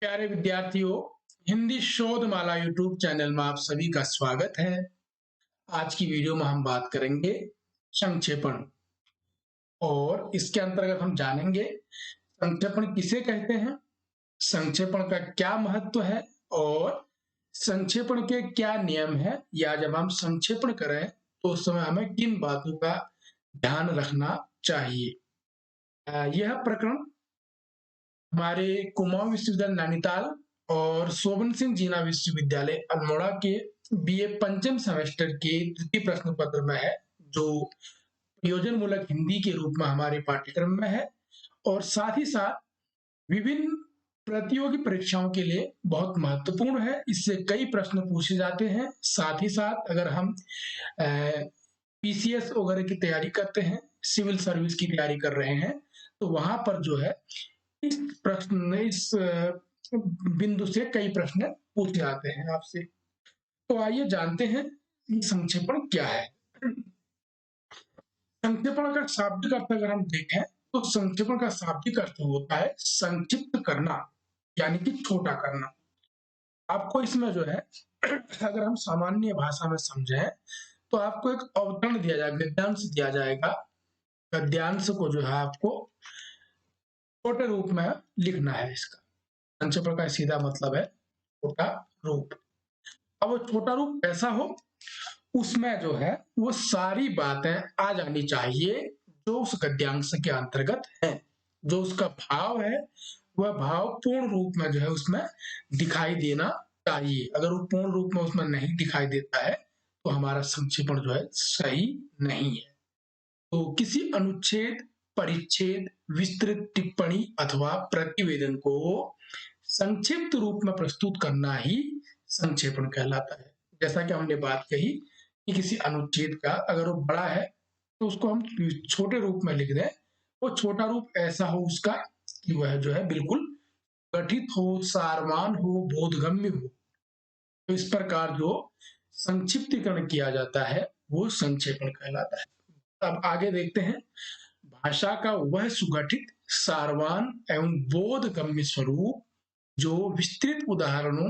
प्यारे विद्यार्थियों, हिंदी शोध माला यूट्यूब चैनल में आप सभी का स्वागत है। आज की वीडियो में हम बात करेंगे संक्षेपण और इसके अंतर्गत हम जानेंगे संक्षेपण किसे कहते हैं, संक्षेपण का क्या महत्व है और संक्षेपण के क्या नियम है, या जब हम संक्षेपण करें तो उस समय हमें किन बातों का ध्यान रखना चाहिए। यह प्रकरण हमारे कुमाऊं विश्वविद्यालय नैनीताल और शोभन सिंह जीना विश्वविद्यालय अल्मोड़ा के बीए पंचम सेमेस्टर के द्वितीय प्रश्न पत्र में है, जो प्रयोजन मूलक हिंदी के रूप में हमारे पाठ्यक्रम में है और साथ ही साथ विभिन्न प्रतियोगी परीक्षाओं के लिए बहुत महत्वपूर्ण है। इससे कई प्रश्न पूछे जाते हैं। साथ ही साथ अगर हम पीसीएस वगैरह की तैयारी करते हैं, सिविल सर्विस की तैयारी कर रहे हैं, तो वहां पर जो है इस बिंदु से कई प्रश्न पूछे जाते हैं आपसे। तो आइए जानते हैं संक्षेपण क्या है। संक्षेपण का शाब्दिक अर्थ अगर हम देखें तो संक्षेपण का शाब्दिक अर्थ होता है संक्षिप्त करना, यानी कि छोटा करना। आपको इसमें जो है अगर हम सामान्य भाषा में समझें तो आपको एक अवतरण दिया जाएगा, गद्यांश दिया जाएगा। गद्यांश को जो है आपको छोटे रूप में लिखना है। इसका संक्षेपण का सीधा मतलब है छोटा रूप। अब वो छोटा रूप कैसा हो, उसमें जो है वो सारी बातें आ जानी चाहिए जो उस गद्यांश के अंतर्गत है। जो उसका भाव है वह भाव पूर्ण रूप में जो है उसमें दिखाई देना चाहिए। अगर वो पूर्ण रूप में उसमें नहीं दिखाई देता है तो हमारा संक्षेपण जो है सही नहीं है। तो किसी अनुच्छेद, परिच्छेद, विस्तृत टिप्पणी अथवा प्रतिवेदन को संक्षिप्त रूप में प्रस्तुत करना ही संक्षेपण कहलाता है। जैसा कि हमने बात कही कि किसी अनुच्छेद का अगर वो बड़ा है तो उसको हम छोटे रूप में लिख दें। वो छोटा रूप ऐसा हो उसका कि वह जो है बिल्कुल गठित हो, सारवान हो, बोधगम्य हो। तो इस प्रकार जो संक्षिप्तीकरण किया जाता है वो संक्षेपण कहलाता है। अब आगे देखते हैं। भाषा का वह सुगठित, सारवान एवं बोधगम्य स्वरूप जो विस्तृत उदाहरणों,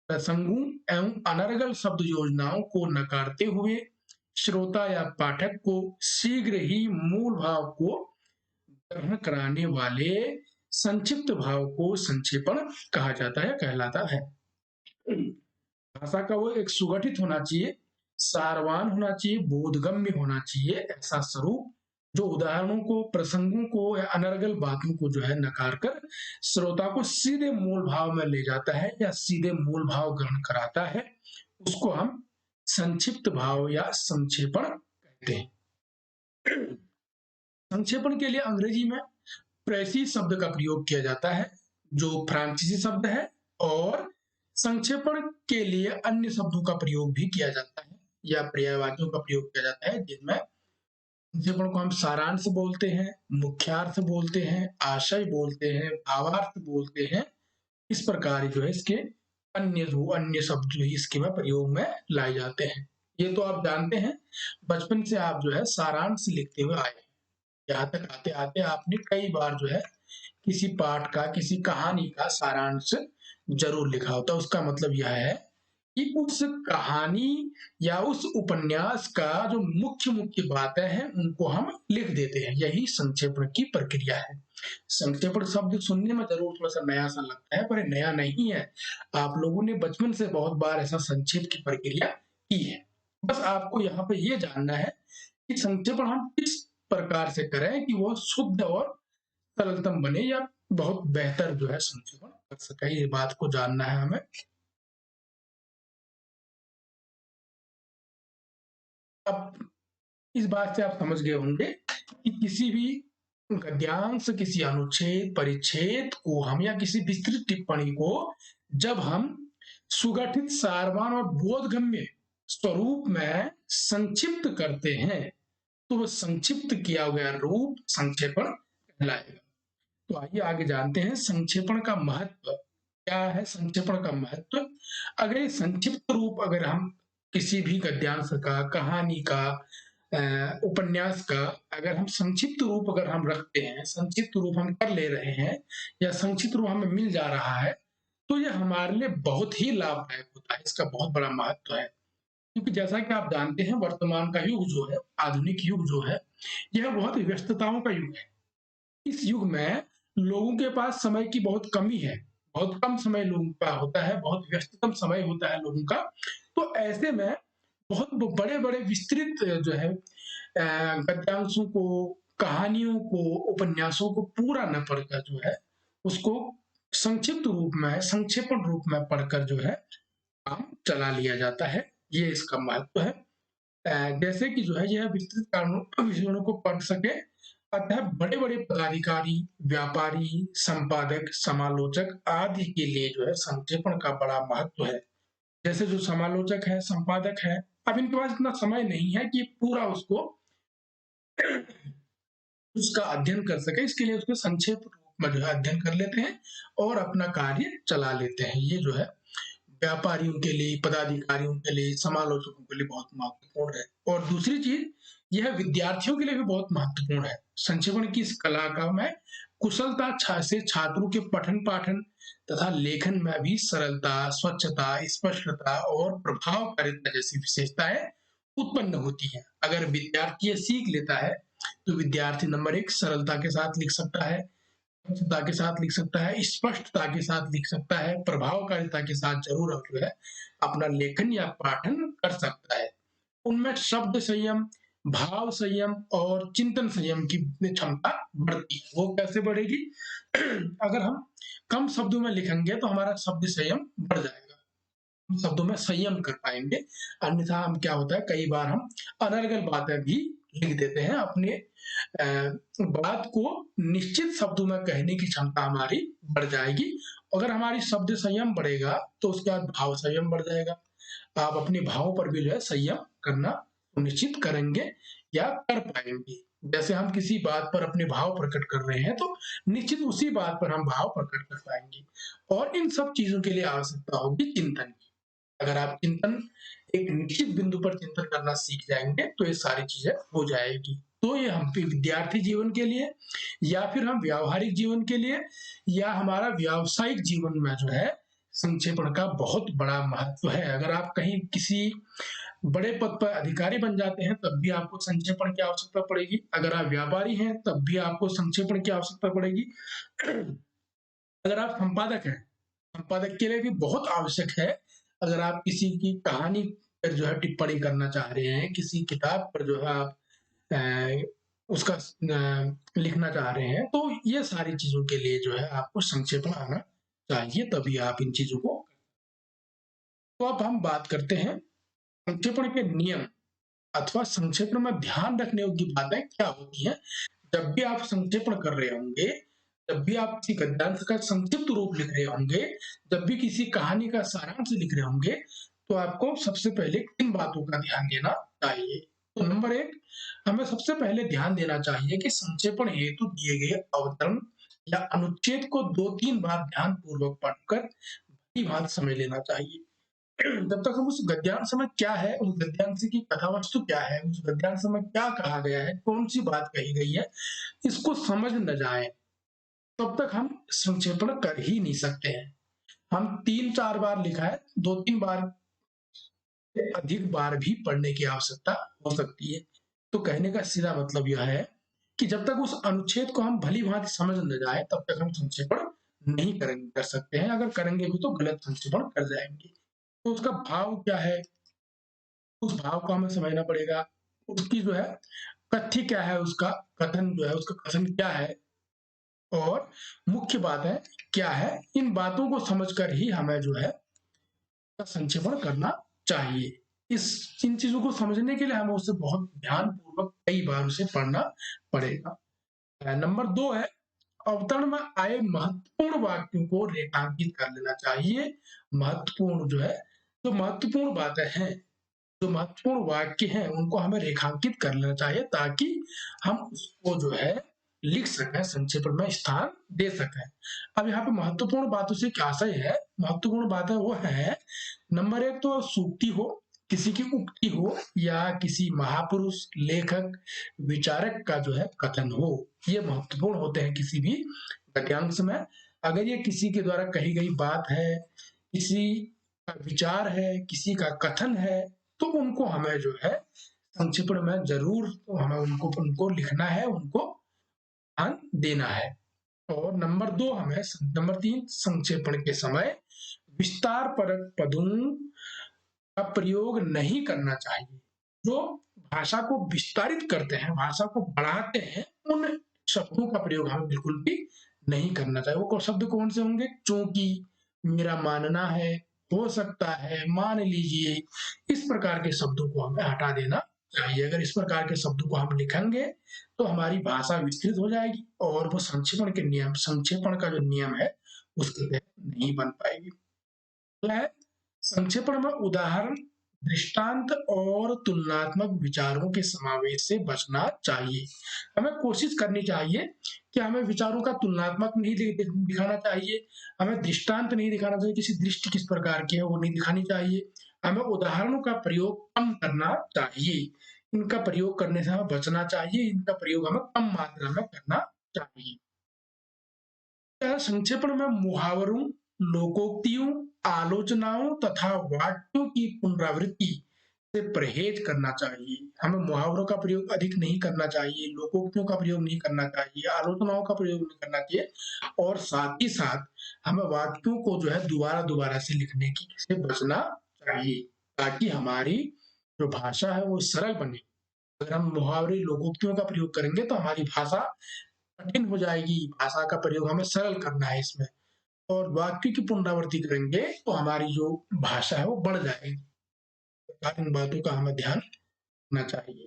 प्रसंगों एवं अनर्गल शब्द योजनाओं को नकारते हुए श्रोता या पाठक को शीघ्र ही मूल भाव को ग्रहण कराने वाले संक्षिप्त भाव को संक्षेपण कहा जाता है, कहलाता है। भाषा का वो एक सुगठित होना चाहिए, सारवान होना चाहिए, बोधगम्य होना चाहिए, ऐसा स्वरूप जो उदाहरणों को, प्रसंगों को या अनर्गल बातों को जो है नकार कर श्रोता को सीधे मूल भाव में ले जाता है या सीधे मूल भाव ग्रहण कराता है, उसको हम संक्षिप्त भाव या संक्षेपण कहते हैं। संक्षेपण के लिए अंग्रेजी में प्रेसिज शब्द का प्रयोग किया जाता है, जो फ्रांसीसी शब्द है, और संक्षेपण के लिए अन्य शब्दों का प्रयोग भी किया जाता है या पर्यायवाचियों का प्रयोग किया जाता है, जिनमें संक्षेपण को हम सारांश बोलते हैं, मुख्यार्थ बोलते हैं, आशय बोलते हैं, भावार्थ बोलते हैं। इस प्रकार जो है इसके अन्य शब्द जो है इसके में प्रयोग में लाए जाते हैं। ये तो आप जानते हैं, बचपन से आप जो है सारांश लिखते हुए आए। यहाँ तक आते आते आपने कई बार जो है किसी पाठ का, किसी कहानी का सारांश जरूर लिखा होता है। उसका मतलब यह है कि उस कहानी या उस उपन्यास का जो मुख्य मुख्य बातें हैं उनको हम लिख देते हैं। यही संक्षेपण की प्रक्रिया है। संक्षेपण शब्द सुनने में जरूर थोड़ा सा नया सा लगता है, पर ये नया नहीं है। आप लोगों ने बचपन से बहुत बार ऐसा संक्षेप की प्रक्रिया की है। बस आपको यहाँ पे ये जानना है कि संक्षेपण हम किस प्रकार से करें कि वो शुद्ध और सरलतम बने या बहुत बेहतर जो है संक्षेपण कर सके। ये बात को जानना है हमें। अब इस बात से आप समझ गए होंगे कि किसी भी गद्यांश, किसी अनुच्छेद, परिच्छेद को हम या किसी विस्तृत टिप्पणी को जब हम सुगठित, सारवान और बोधगम्य स्वरूप में संक्षिप्त करते हैं तो वह संक्षिप्त किया गया रूप संक्षेपण कहलाएगा। तो आइए आगे जानते हैं संक्षेपण का महत्व क्या है। संक्षेपण का महत्व, अगर ये संक्षिप्त रूप अगर हम किसी भी गद्यांश का, कहानी का, उपन्यास का अगर हम संक्षिप्त रूप अगर हम रखते हैं, संक्षिप्त रूप हम कर ले रहे हैं या संक्षिप्त रूप हमें मिल जा रहा है, तो ये हमारे लिए बहुत ही लाभदायक होता है, इसका बहुत बड़ा महत्व है। क्योंकि जैसा कि आप जानते हैं वर्तमान का युग जो है, आधुनिक युग जो है, यह बहुत व्यस्तताओं का युग है। इस युग में लोगों के पास समय की बहुत कमी है, बहुत कम समय लोगों का होता है, बहुत व्यस्ततम समय होता है लोगों का। तो ऐसे में बहुत बड़े-बड़े विस्तृत जो है गद्यांशों को, कहानियों को, उपन्यासों को पूरा न पढ़कर जो है, उसको संक्षिप्त रूप में, संक्षेपण रूप में पढ़कर जो है काम चला लिया जाता है। ये इसका महत्व है। जैसे कि जो है यह विस्तृत कारणों विषयों को पढ़ सके, अतः बड़े-बड़े पदाधिकारी, व्यापारी, संपादक, समालोचक आदि के लिए जो है संक्षेपण का बड़ा महत्व है। जैसे जो समालोचक है, संपादक है, अब इनके पास इतना समय नहीं है कि पूरा उसको उसका अध्ययन कर सके, इसके लिए उसको संक्षेप रूप में जो है अध्ययन कर लेते हैं और अपना कार्य चला लेते हैं। ये जो है व्यापारियों के लिए, पदाधिकारियों के लिए, समालोचकों के लिए बहुत महत्वपूर्ण है। और दूसरी चीज, यह विद्यार्थियों के लिए भी बहुत महत्वपूर्ण है। संक्षेपण की इस कला का में कुशलता से छात्रों के पठन पाठन तथा लेखन में भी सरलता, स्वच्छता, स्पष्टता और प्रभावकारिता जैसी विशेषताएं उत्पन्न होती हैं। अगर विद्यार्थी ये सीख लेता है तो विद्यार्थी नंबर एक सरलता के साथ लिख सकता है, स्वच्छता के साथ लिख सकता है, स्पष्टता के साथ लिख सकता है, प्रभावकारिता के साथ जरूर जो है अपना लेखन या पाठन कर सकता है। उनमें शब्द संयम, भाव संयम और चिंतन संयम की क्षमता बढ़ती है। वो कैसे बढ़ेगी? अगर हम कम शब्दों में लिखेंगे तो हमारा शब्द संयम बढ़ जाएगा, शब्दों में संयम कर पाएंगे। अन्यथा हम क्या होता है, कई बार हम अनर्गल बातें भी लिख देते हैं। अपने बात को निश्चित शब्दों में कहने की क्षमता हमारी बढ़ जाएगी। अगर हमारी शब्द संयम बढ़ेगा तो उसके बाद भाव संयम बढ़ जाएगा। आप अपने भावों पर भी जो है संयम करना सुनिश्चित करेंगे या कर पाएंगे। जैसे हम किसी बात पर अपने भाव प्रकट कर रहे हैं तो निश्चित उसी बात पर हम भाव प्रकट कर पाएंगे। और इन सब चीजों के लिए आवश्यकता होगी चिंतन की। अगर आप चिंतन एक निश्चित बिंदु पर चिंतन करना सीख जाएंगे तो ये सारी चीजें हो जाएगी। तो ये हम विद्यार्थी जीवन के लिए या फिर हम व्यावहारिक जीवन के लिए या हमारा व्यावसायिक जीवन में जो है संक्षेपण का बहुत बड़ा महत्व है। अगर आप कहीं किसी बड़े पद पर अधिकारी बन जाते हैं तब भी आपको संक्षेपण की आवश्यकता पड़ेगी। अगर आप व्यापारी हैं तब भी आपको संक्षेपण की आवश्यकता पड़ेगी। अगर आप संपादक हैं, संपादक के लिए भी बहुत आवश्यक है। अगर आप किसी की कहानी पर जो है टिप्पणी करना चाह रहे हैं, किसी किताब पर जो है आप उसका लिखना चाह रहे हैं, तो ये सारी चीजों के लिए जो है आपको संक्षेपण आना चाहिए, तभी आप इन चीजों को। तो अब हम बात करते हैं संक्षेपण के नियम अथवा संक्षेपण में ध्यान रखने योग्य बातें क्या होती हैं। जब भी आप संक्षेपण कर रहे होंगे, जब भी आप किसी गद्यांश का संक्षिप्त रूप लिख रहे होंगे, जब भी किसी कहानी का सारांश लिख रहे होंगे, तो आपको सबसे पहले किन बातों का ध्यान देना चाहिए। तो नंबर एक, हमें सबसे पहले ध्यान देना चाहिए कि संक्षेपण हेतु दिए गए अवतरण या अनुच्छेद को 2-3 बार ध्यान पूर्वक पढ़कर भली भांति समझ लेना चाहिए। जब तक हम उस गद्यांश में क्या है, उस गद्यांश की कथा वस्तु क्या है, उस गद्यांश में क्या कहा गया है, कौन सी बात कही गई है, इसको समझ न जाए तब तक हम संक्षेपण कर ही नहीं सकते हैं। हम 3-4 बार लिखा है, 2-3 बार से अधिक बार भी पढ़ने की आवश्यकता हो सकती है। तो कहने का सीधा मतलब यह है कि जब तक उस अनुच्छेद को हम भली भांति समझ न जाए तब तक हम संक्षेपण नहीं कर सकते हैं। अगर करेंगे भी तो गलत संक्षेपण कर जाएंगे। तो उसका भाव क्या है, उस भाव को हमें समझना पड़ेगा। उसकी जो है कथ्य क्या है, उसका कथन जो है, उसका कथन क्या है और मुख्य बातें क्या है, इन बातों को समझकर ही हमें जो है संक्षेपण करना चाहिए। इन चीजों को समझने के लिए हमें उसे बहुत ध्यान पूर्वक कई बार उसे पढ़ना पड़ेगा। नंबर 2 है, अवतरण में आए महत्वपूर्ण वाक्यों को रेखांकित कर लेना चाहिए। महत्वपूर्ण जो है, जो महत्वपूर्ण बातें हैं, जो महत्वपूर्ण वाक्य हैं, उनको हमें रेखांकित कर लेना चाहिए ताकि हम उसको जो है लिख सकें, संक्षेपण में स्थान दे सकें। अब यहाँ पे महत्वपूर्ण बातों से क्या आशय है, महत्वपूर्ण बातें वो है, नंबर एक तो सूक्ति हो, किसी की उक्ति हो या किसी महापुरुष, लेखक, विचारक का जो है कथन हो, ये महत्वपूर्ण होते हैं किसी भी गद्यांश में। अगर ये किसी के द्वारा कही गई बात है, किसी का विचार है, किसी का कथन है, तो उनको हमें जो है संक्षेपण में जरूर हमें उनको उनको लिखना है, उनको ध्यान देना है। और नंबर 3 संक्षेपण के समय विस्तार परक पदों का प्रयोग नहीं करना चाहिए। जो भाषा को विस्तारित करते हैं, भाषा को बढ़ाते हैं, उन शब्दों का प्रयोग हमें बिल्कुल भी नहीं करना चाहिए। वो शब्द कौन से होंगे? क्योंकि, मेरा मानना है, हो सकता है, मान लीजिए, इस प्रकार के शब्दों को हमें हटा देना चाहिए। अगर इस प्रकार के शब्दों को हम लिखेंगे तो हमारी भाषा विस्तृत हो जाएगी और वो संक्षेपण का जो नियम है उसके तहत नहीं बन पाएगी। है संक्षेपण में उदाहरण, दृष्टांत और तुलनात्मक विचारों के समावेश से बचना चाहिए। हमें कोशिश करनी चाहिए कि हमें विचारों का तुलनात्मक नहीं दिखाना चाहिए, हमें दृष्टांत नहीं दिखाना चाहिए, किसी दृष्टि किस प्रकार की है वो नहीं दिखानी चाहिए, हमें उदाहरणों का प्रयोग कम करना चाहिए, इनका प्रयोग करने से हमें बचना चाहिए, इनका प्रयोग हमें कम मात्रा में करना चाहिए। संक्षेपण में मुहावरों, लोकोक्तियों, आलोचनाओं तथा वाक्यों की पुनरावृत्ति से परहेज करना चाहिए। हमें मुहावरों का प्रयोग अधिक नहीं करना चाहिए, लोकोक्तियों का प्रयोग नहीं करना चाहिए, आलोचनाओं का प्रयोग नहीं करना चाहिए, और साथ ही साथ हमें वाक्यों को जो है दोबारा से लिखने की से बचना चाहिए, ताकि हमारी जो भाषा है वो सरल बने। अगर हम मुहावरे, लोकोक्तियों का प्रयोग करेंगे तो हमारी भाषा कठिन हो जाएगी, भाषा का प्रयोग हमें सरल करना है इसमें, और वाक्य की पुनरावृत्ति करेंगे तो हमारी जो भाषा है वो बढ़ जाएगी। इन बातों का हमें ध्यान रखना चाहिए।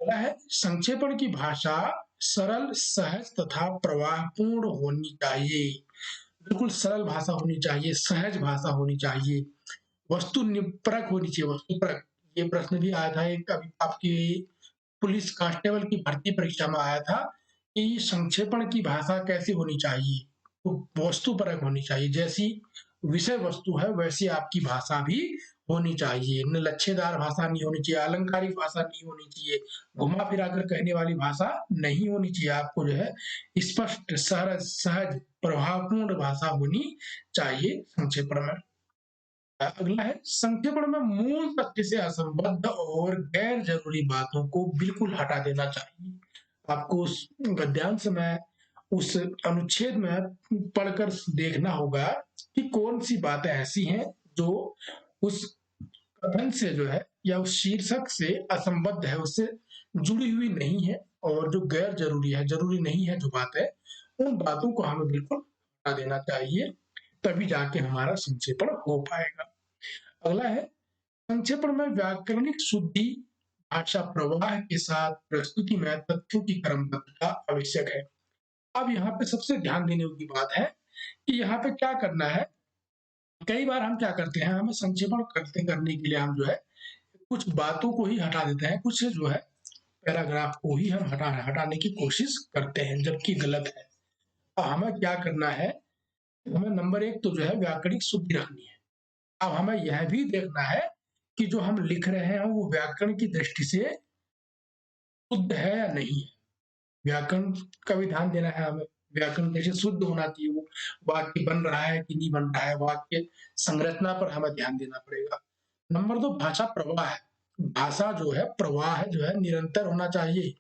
अगला है, संक्षेपण की भाषा सरल, सहज तथा प्रवाहपूर्ण होनी चाहिए। बिल्कुल सरल भाषा होनी चाहिए, सहज भाषा होनी चाहिए, वस्तु निपरक होनी चाहिए, वस्तुपरक। ये प्रश्न भी आया था एक अभी आपकी पुलिस कांस्टेबल की भर्ती परीक्षा में आया था कि संक्षेपण की भाषा कैसी होनी चाहिए, तो वस्तुपरक होनी चाहिए, जैसी विषय वस्तु है वैसी आपकी भाषा भी होनी चाहिए, लच्छेदार भाषा नहीं होनी चाहिए, अलंकारिक भाषा नहीं होनी चाहिए, घुमा फिरा कर कहने वाली भाषा नहीं होनी चाहिए। आपको जो है स्पष्ट, सरल, सहज, प्रभावपूर्ण भाषा होनी चाहिए संक्षेपण में। अगला है, संक्षेपण में मूल तथ्य से असंबद्ध और गैर जरूरी बातों को बिल्कुल हटा देना चाहिए। आपको उस गद्यांश में, उस अनुच्छेद में पढ़कर देखना होगा कि कौन सी बातें ऐसी हैं जो उस कथन से जो है या उस शीर्षक से असंबद्ध है, उससे जुड़ी हुई नहीं है, और जो गैर जरूरी है, जरूरी नहीं है जो बात है, उन बातों को हमें बिल्कुल हटा देना चाहिए, तभी जाके हमारा संक्षेपण हो पाएगा। अगला है, संक्षेपण में व्याकरणिक शुद्धि, भाषा प्रवाह के साथ प्रस्तुति में तथ्यों की क्रमबद्धता आवश्यक है। अब यहाँ पे सबसे ध्यान देने की बात है कि यहाँ पे क्या करना है। कई बार हम क्या करते हैं, हमें संक्षेपण करने के लिए हम जो है कुछ बातों को ही हटा देते हैं, कुछ जो है पैराग्राफ को ही हम हटाने की कोशिश करते हैं, जबकि गलत है। अब हमें क्या करना है, हमें नंबर 1 तो जो है व्याकरणिक शुद्धि रखनी है। अब हमें यह भी देखना है कि जो हम लिख रहे हैं वो व्याकरण की दृष्टि से शुद्ध है या नहीं है। व्याकरण का भी ध्यान देना है हमें, व्याकरण कैसे शुद्ध होना चाहिए, वो वाक्य बन रहा है कि नहीं बन रहा है, वाक्य संरचना पर हमें ध्यान देना पड़ेगा। नंबर 2, भाषा प्रवाह है। भाषा जो है, प्रवाह जो है, निरंतर होना चाहिए।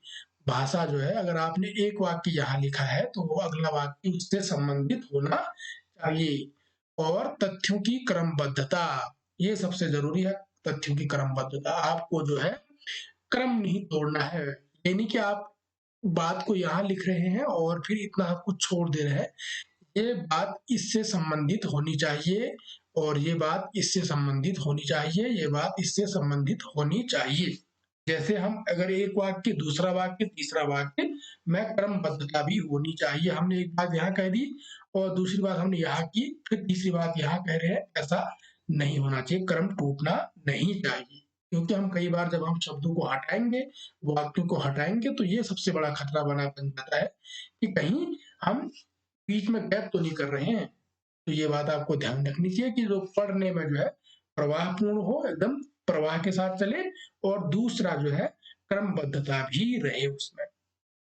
भाषा जो है, अगर आपने एक वाक्य यहाँ लिखा है तो वो अगला वाक्य उससे संबंधित होना चाहिए। और तथ्यों की क्रमबद्धता, ये सबसे जरूरी है। तथ्यों की क्रमबद्धता, आपको जो है क्रम नहीं तोड़ना है, यानी कि आप बात को यहाँ लिख रहे हैं और फिर इतना कुछ छोड़ दे रहे हैं, ये बात इससे संबंधित होनी चाहिए, और ये बात इससे संबंधित होनी चाहिए, ये बात इससे संबंधित होनी चाहिए। जैसे हम अगर एक वाक्य, दूसरा वाक्य, तीसरा वाक्य में क्रमबद्धता भी होनी चाहिए। हमने एक बात यहाँ कह दी और दूसरी बात हमने यहाँ की, फिर तीसरी बात यहाँ कह रहे हैं, ऐसा नहीं होना चाहिए, क्रम टूटना नहीं चाहिए। क्योंकि हम कई बार जब हम शब्दों को हटाएंगे, वाक्यों को हटाएंगे, तो ये सबसे बड़ा खतरा बन जाता है कि कहीं हम बीच में गैप तो नहीं कर रहे हैं। तो ये बात आपको ध्यान रखनी चाहिए कि जो पढ़ने में जो है प्रवाहपूर्ण हो, एकदम प्रवाह के साथ चले, और दूसरा जो है क्रमबद्धता भी रहे उसमें।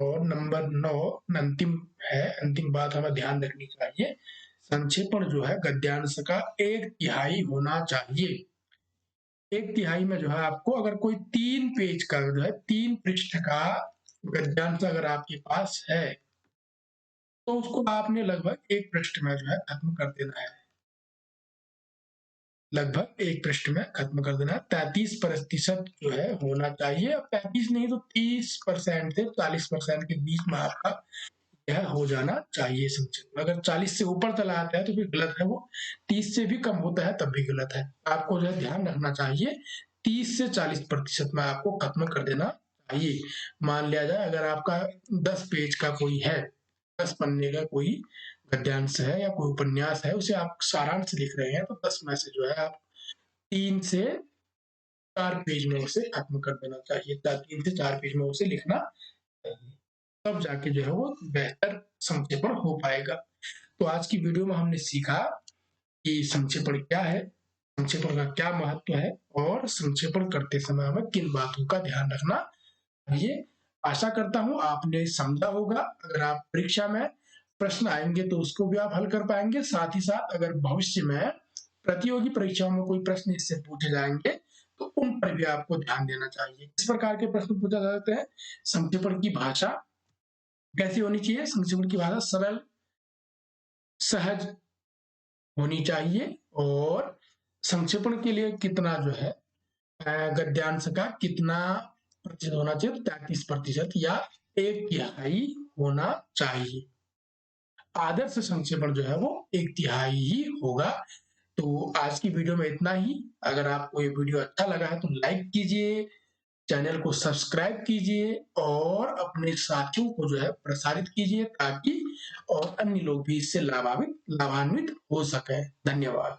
और नंबर 9 अंतिम है, अंतिम बात हमें ध्यान रखनी चाहिए, संक्षेपण जो है गद्यांश का 1/3 होना चाहिए। 1/3 में जो है आपको अगर कोई 3 पेज का जो है 3 पृष्ठ का गद्यांश अगर आपके पास है तो उसको आपने लगभग 1 पृष्ठ में जो है खत्म कर देना है, लगभग 1 पृष्ठ में खत्म कर देना है। 33% जो है होना चाहिए, अब 35 नहीं तो 30% से 40% के बीच में आपका यह हो जाना चाहिए संक्षेप। अगर 40 से ऊपर चला आता है तो फिर गलत है वो, 30 से भी कम होता है तब भी गलत है। आपको जो है ध्यान रखना चाहिए 30 से 40% में आपको खत्म कर देना चाहिए। मान लिया जाए अगर आपका 10 पेज का कोई है, 10 पन्ने का कोई गद्यांश है या कोई उपन्यास है, उसे आप सारांश लिख रहे हैं तो 10 में से जो है आप 3 से 4 पेज में उसे खत्म कर देना चाहिए, 3 से 4 पेज में उसे लिखना चाहिए, तब जाके जो है वो बेहतर संक्षेपण हो पाएगा। तो आज की वीडियो में हमने सीखा कि संक्षेपण क्या है, संक्षेपण का क्या महत्व है और संक्षेपण करते समय हमें किन बातों का ध्यान रखना चाहिए। आशा करता हूं आपने समझा होगा। अगर आप परीक्षा में प्रश्न आएंगे तो उसको भी आप हल कर पाएंगे, साथ ही साथ अगर भविष्य में प्रतियोगी परीक्षाओं में कोई प्रश्न इससे पूछे जाएंगे तो उन पर भी आपको ध्यान देना चाहिए। किस प्रकार के प्रश्न पूछा जा सकते हैं, संक्षेपण की भाषा कैसी होनी चाहिए, संक्षेपण की भाषा सरल सहज होनी चाहिए, और संक्षेपण के लिए कितना जो है गद्यांश का कितना प्रतिशत होना चाहिए, तो 33% या 1/3 होना चाहिए। आदर्श संक्षेपण जो है वो 1/3 ही होगा। तो आज की वीडियो में इतना ही। अगर आपको ये वीडियो अच्छा लगा है तो लाइक कीजिए, चैनल को सब्सक्राइब कीजिए और अपने साथियों को जो है प्रसारित कीजिए ताकि और अन्य लोग भी इससे लाभान्वित हो सकें। धन्यवाद।